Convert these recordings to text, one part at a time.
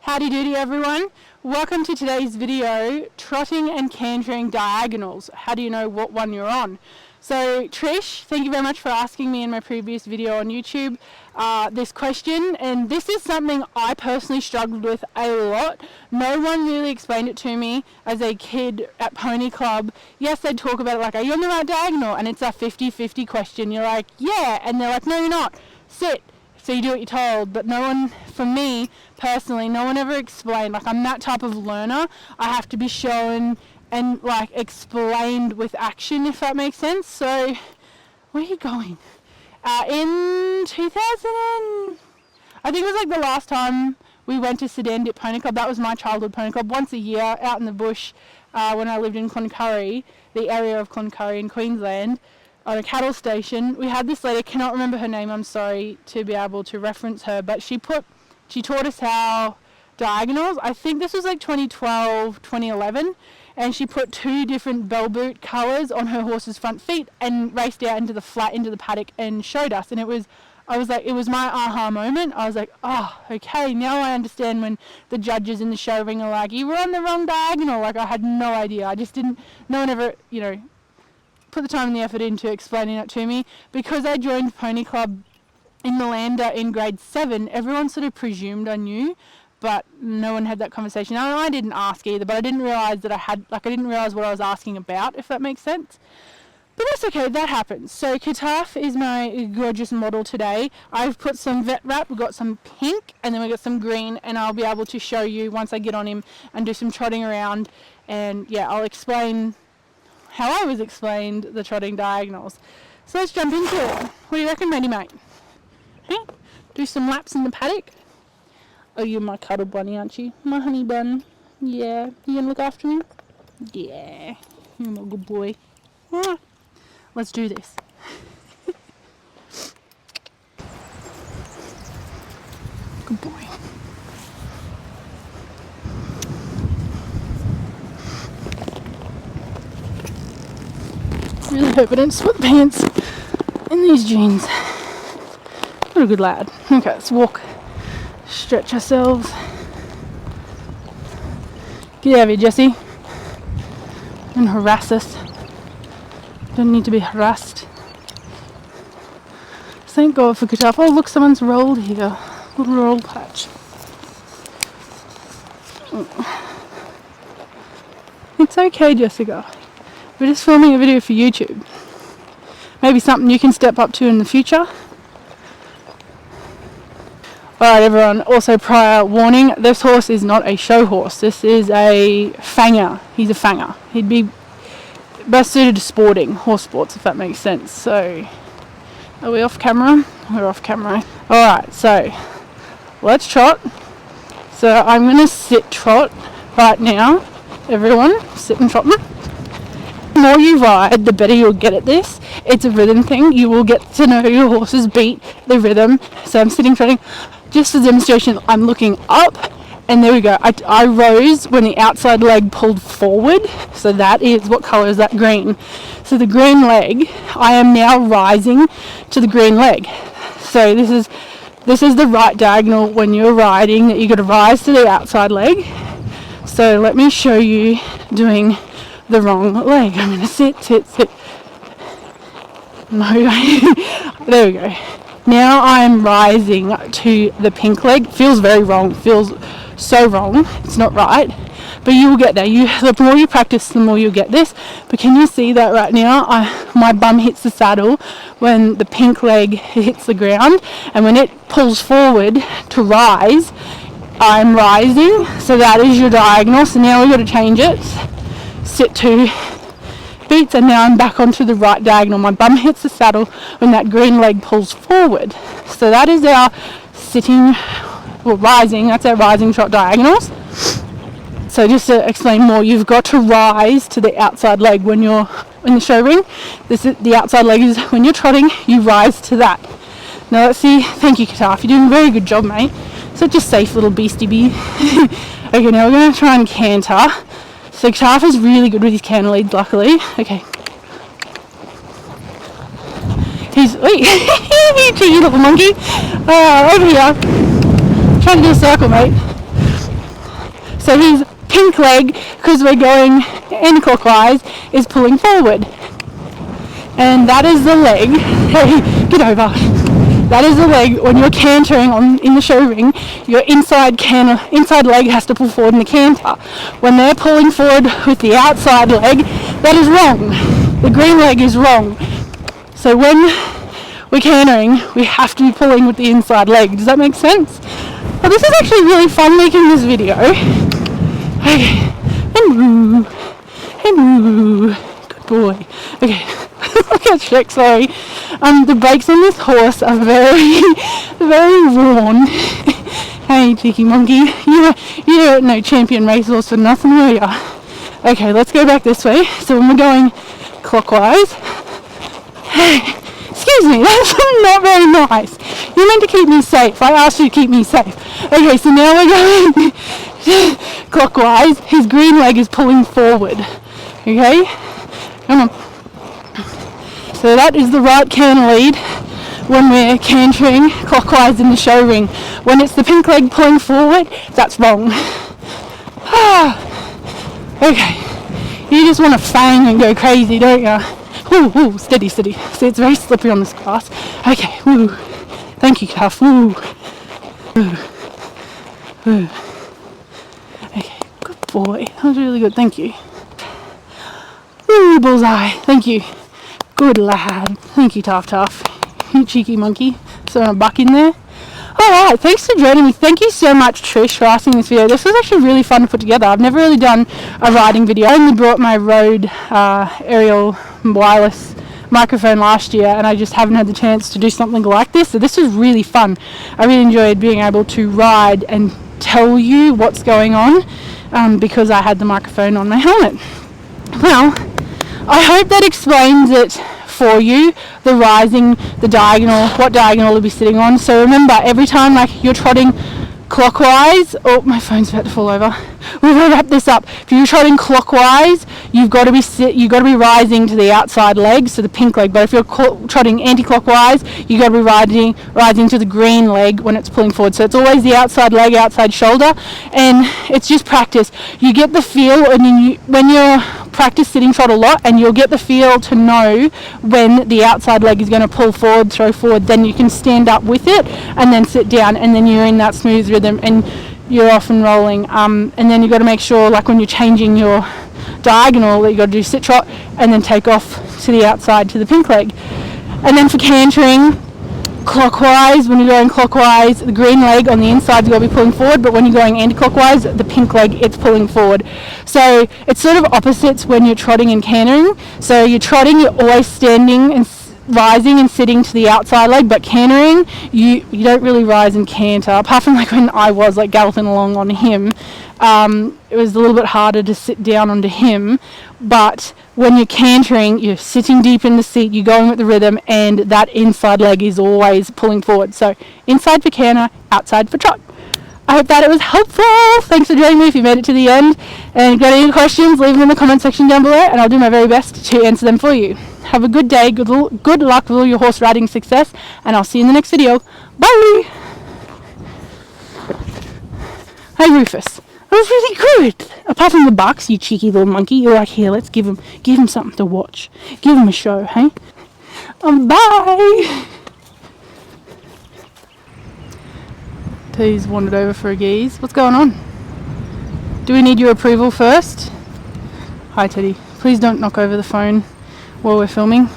Howdy doody everyone, welcome to today's video, trotting and cantering diagonals. How do you know what one you're on? So Trish, thank you very much for asking me in my previous video on YouTube this question, and this is something I personally struggled with a lot. No one really explained it to me as a kid at Pony Club. Yes, they'd talk about it like, are you on the right diagonal? And it's a 50-50 question. You're like, yeah, and they're like, no you're not, sit. So you do what you're told, but no one, for me personally, no one ever explained. Like, I'm that type of learner. I have to be shown and like explained with action, if that makes sense. So where are you going? In 2000, I think it was like the last time we went to Sedan Dip Pony Club. That was my childhood pony club, once a year out in the bush when I lived in Cloncurry, the area of Cloncurry in Queensland, on a cattle station. We had this lady, I cannot remember her name, I'm sorry to be able to reference her, but she taught us how diagonals, I think this was like 2012, 2011, and she put two different bell boot colours on her horse's front feet and raced out into the flat, into the paddock, and showed us. And it was my aha moment. I was like, oh, okay, now I understand when the judges in the show ring are like, you were on the wrong diagonal. Like, I had no idea. No one ever, put the time and the effort into explaining it to me. Because I joined Pony Club in the Lander in grade 7, everyone sort of presumed I knew, but no one had that conversation. I didn't ask either, but I didn't realise that I didn't realise what I was asking about, if that makes sense. But that's okay, that happens. So Caoilte is my gorgeous model today. I've put some vet wrap, we've got some pink, and then we've got some green, and I'll be able to show you once I get on him and do some trotting around, and yeah, I'll explain how I was explained the trotting diagonals. So let's jump into it. What do you reckon, matey mate? Hey? Do some laps in the paddock? Oh, you're my cuddle bunny, aren't you? My honey bun. Yeah. You gonna look after me? Yeah. You're my good boy. Ah. Let's do this. Good boy. Really hope I don't split pants in these jeans. What a good lad. Okay, let's walk. Stretch ourselves. Get out of here, Jessie. And harass us. Don't need to be harassed. Thank God for Caoilte. Oh look, someone's rolled here. Little roll patch. It's okay, Jessica. We're just filming a video for YouTube. Maybe something you can step up to in the future. Alright everyone, also prior warning, this horse is not a show horse. This is a fanger. He's a fanger. He'd be best suited to sporting, horse sports, if that makes sense. So, are we off camera? We're off camera. Alright, so let's trot. So I'm going to sit trot right now. Everyone, sit and trot. The more you ride, the better you'll get at this. It's a rhythm thing. You will get to know your horse's beat, the rhythm. So I'm sitting trotting. Just for demonstration, I'm looking up, and there we go. I rose when the outside leg pulled forward. So that is, what colour is that? Green. So the green leg, I am now rising to the green leg. So this is the right diagonal when you're riding, that you got to rise to the outside leg. So let me show you doing the wrong leg. I'm going to sit. No, there we go. Now I'm rising to the pink leg. Feels very wrong. Feels so wrong. It's not right. But you will get there. The more you practice, the more you'll get this. But can you see that right now? My bum hits the saddle when the pink leg hits the ground. And when it pulls forward to rise, I'm rising. So that is your diagonal. So now we've got to change it. Sit to beats, and now I'm back onto the right diagonal. My bum hits the saddle when that green leg pulls forward. So that is our rising, that's our rising trot diagonals. So just to explain more, you've got to rise to the outside leg when you're in the show ring. The outside leg is when you're trotting, you rise to that. Now let's see, thank you Caoilte, you're doing a very good job mate. Such a safe little beastie bee. Okay, now we're going to try and canter. So Caoilte is really good with his canter leads, luckily. Okay. Wait, you cheeky little monkey. Over here. Trying to do a circle, mate. So his pink leg, because we're going anti-clockwise, is pulling forward. And that is the leg, hey, get over. That is the leg when you're cantering in the show ring, your inside leg has to pull forward in the canter. When they're pulling forward with the outside leg, that is wrong. The green leg is wrong. So when we're cantering, we have to be pulling with the inside leg. Does that make sense? Well, this is actually really fun making this video. Okay, and woo, and woo, good boy. Okay, look at Shrek, sorry. The brakes on this horse are very, very worn. Hey, cheeky monkey, you don't know champion racehorse for nothing, were ya? Okay, let's go back this way. So when we're going clockwise, hey, excuse me, that's not very nice. You're meant to keep me safe. I asked you to keep me safe. Okay, so now we're going clockwise. His green leg is pulling forward. Okay? Come on. So that is the right canter lead when we're cantering clockwise in the show ring. When it's the pink leg pulling forward, that's wrong. Okay. You just want to fang and go crazy, don't you? Ooh, ooh, steady, steady. See, it's very slippery on this grass. Okay, ooh. Thank you, calf. Ooh. Ooh. Ooh. Okay, good boy. That was really good, thank you. Ooh, bullseye. Thank you. Good lad. Thank you, Tough. You cheeky monkey. Throwing a buck in there. Alright, thanks for joining me. Thank you so much, Trish, for asking this video. This was actually really fun to put together. I've never really done a riding video. I only brought my Rode aerial wireless microphone last year, and I just haven't had the chance to do something like this. So this was really fun. I really enjoyed being able to ride and tell you what's going on because I had the microphone on my helmet. Well, I hope that explains it for you, the rising, the diagonal, what diagonal to be sitting on. So remember, every time like you're trotting clockwise, oh, my phone's about to fall over. We're going to wrap this up. If you're trotting clockwise, you've got to be rising to the outside leg, so the pink leg. But if you're trotting anti-clockwise, you've got to be rising to the green leg when it's pulling forward. So it's always the outside leg, outside shoulder, and it's just practice. You get the feel, and when you're practice sitting trot a lot, and you'll get the feel to know when the outside leg is going to pull forward, throw forward. Then you can stand up with it, and then sit down, and then you're in that smooth rhythm, and you're off and rolling. And then you've got to make sure, like when you're changing your diagonal, that you've got to do sit trot and then take off to the outside to the pink leg. And then for cantering clockwise, when you're going clockwise, the green leg on the inside is going to be pulling forward, but when you're going anti-clockwise, the pink leg, it's pulling forward. So it's sort of opposites when you're trotting and cantering. So you're trotting, you're always standing and rising and sitting to the outside leg, but cantering, you don't really rise and canter, apart from like when I was like galloping along on him. It was a little bit harder to sit down onto him, but when you're cantering, you're sitting deep in the seat, you're going with the rhythm, and that inside leg is always pulling forward. So inside for canter, outside for trot. I hope that it was helpful. Thanks for joining me if you made it to the end. And if you've got any questions, leave them in the comment section down below, and I'll do my very best to answer them for you. Have a good day, good luck with all your horse riding success, and I'll see you in the next video. Bye! Hey Rufus, that was really good. Apart from the bucks, you cheeky little monkey, you're like, here, let's give him something to watch. Give him a show, hey? Bye! Teddy's wandered over for a geeze. What's going on? Do we need your approval first? Hi Teddy, please don't knock over the phone while we're filming.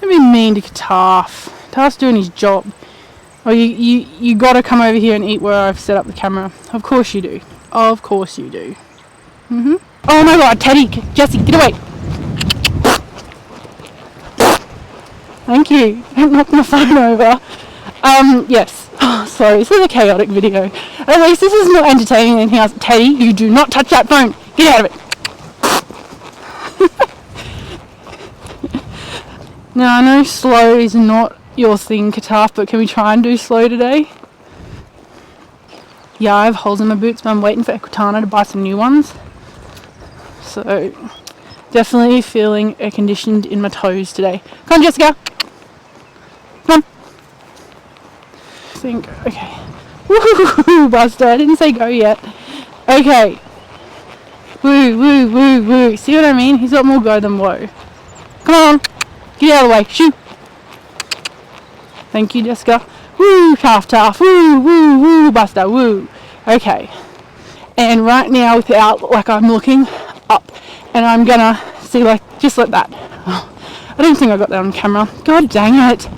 Don't be mean to Taff. Taff's doing his job. Oh, you gotta come over here and eat where I've set up the camera. Of course you do. Of course you do. Oh my god, Teddy, Jessie, get away. Thank you. Don't knock my phone over. Yes. Oh, sorry, this is a chaotic video. At least this is more entertaining than anything else. Teddy, you do not touch that phone. Get out of it. Now, I know slow is not your thing, Kataf, but can we try and do slow today? Yeah, I have holes in my boots, but I'm waiting for Equitana to buy some new ones. So, definitely feeling air conditioned in my toes today. Come on, Jessica. Come on. Okay. Woohoo, Buster. I didn't say go yet. Okay. Woo, woo, woo, woo. See what I mean? He's got more go than woe. Come on. Get out of the way. Shoot. Thank you, Jessica. Woo, tough, tough. Woo, woo, woo, Buster. Woo. Okay. And right now, without, like, I'm looking up, and I'm gonna see, like, just like that. Oh, I don't think I got that on camera. God dang it.